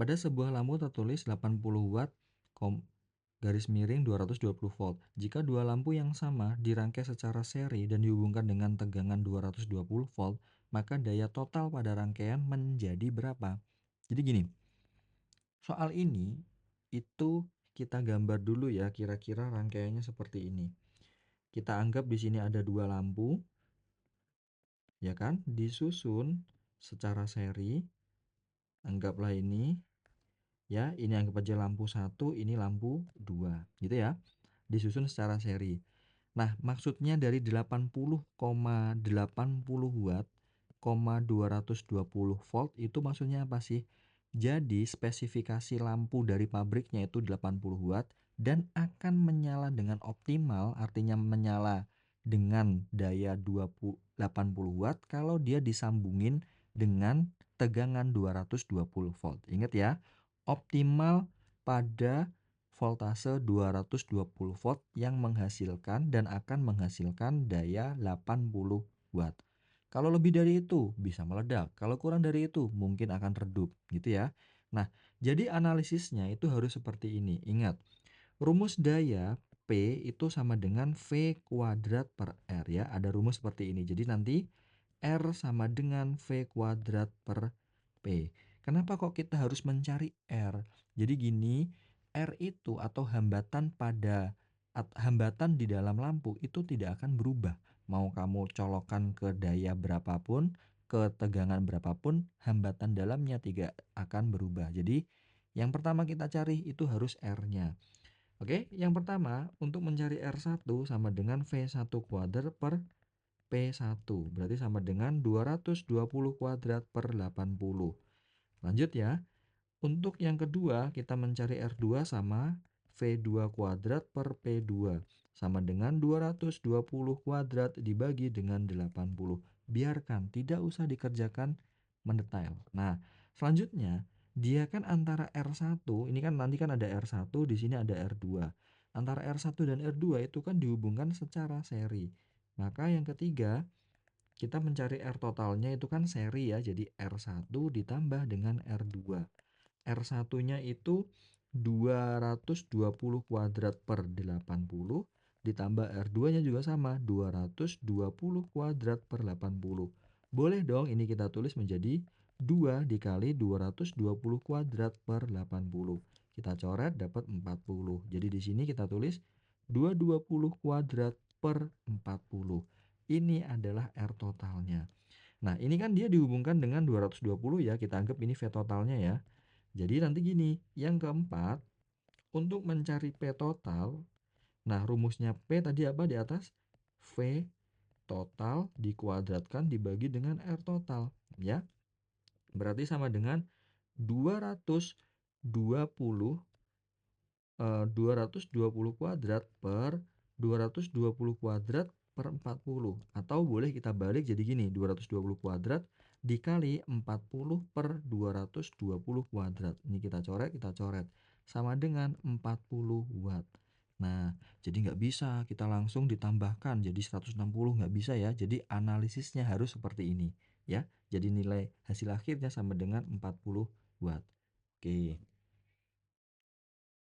Pada sebuah lampu tertulis 80 watt garis miring 220 volt. Jika dua lampu yang sama dirangkai secara seri dan dihubungkan dengan tegangan 220 volt, maka daya total pada rangkaian menjadi berapa? Jadi gini, soal ini itu kita gambar dulu ya, kira-kira rangkaiannya seperti ini. Kita anggap di sini ada dua lampu, ya kan? Disusun secara seri. Anggaplah ini, ya, ini anggap aja lampu 1, ini lampu 2, gitu ya. Disusun secara seri. Nah, maksudnya dari 80,80 watt, 220 volt itu maksudnya apa sih? Jadi, spesifikasi lampu dari pabriknya itu 80 watt dan akan menyala dengan optimal, artinya menyala dengan daya 80 watt kalau dia disambungin dengan tegangan 220 volt. Ingat ya, optimal pada voltase 220 volt yang menghasilkan dan akan menghasilkan daya 80 watt. Kalau lebih dari itu bisa meledak, kalau kurang dari itu mungkin akan redup gitu ya. Nah, jadi analisisnya itu harus seperti ini. Ingat, rumus daya P itu sama dengan V kuadrat per R ya. Ada rumus seperti ini. Jadi nanti R sama dengan V kuadrat per P. Kenapa kok kita harus mencari R? Jadi gini, R itu atau hambatan di dalam lampu itu tidak akan berubah. Mau kamu colokan ke daya berapapun, ke tegangan berapapun, hambatan dalamnya tidak akan berubah. Jadi yang pertama kita cari itu harus R-nya. Oke, yang pertama untuk mencari R1 sama dengan V1 kuadrat per P1. Berarti sama dengan 220 kuadrat per 80. Lanjut ya. Untuk yang kedua, kita mencari R2 sama V2 kuadrat per P2. Sama dengan 220 kuadrat dibagi dengan 80. Biarkan, tidak usah dikerjakan mendetail. Nah, selanjutnya, dia kan antara R1, ini kan nanti kan ada R1, di sini ada R2. Antara R1 dan R2 itu kan dihubungkan secara seri. Maka yang ketiga, kita mencari R totalnya itu kan seri ya, jadi R1 ditambah dengan R2. R1-nya itu 220 kuadrat per 80 ditambah R2-nya juga sama 220 kuadrat per 80. Boleh dong ini kita tulis menjadi 2 dikali 220 kuadrat per 80. Kita coret dapat 40. Jadi di sini kita tulis 220 kuadrat per 40. Ini adalah R totalnya. Nah, ini kan dia dihubungkan dengan 220 ya, kita anggap ini V totalnya ya. Jadi nanti gini, yang keempat, untuk mencari P total, nah rumusnya P tadi apa di atas? V total dikuadratkan dibagi dengan R total, ya. Berarti sama dengan 220 220 kuadrat per 220 kuadrat per 40. Atau boleh kita balik jadi gini, 220 kuadrat dikali 40 per 220 kuadrat. Ini kita coret. Sama dengan 40 watt. Nah, jadi nggak bisa kita langsung ditambahkan jadi 160, nggak bisa ya. Jadi analisisnya harus seperti ini ya. Jadi nilai hasil akhirnya sama dengan 40 watt. Oke.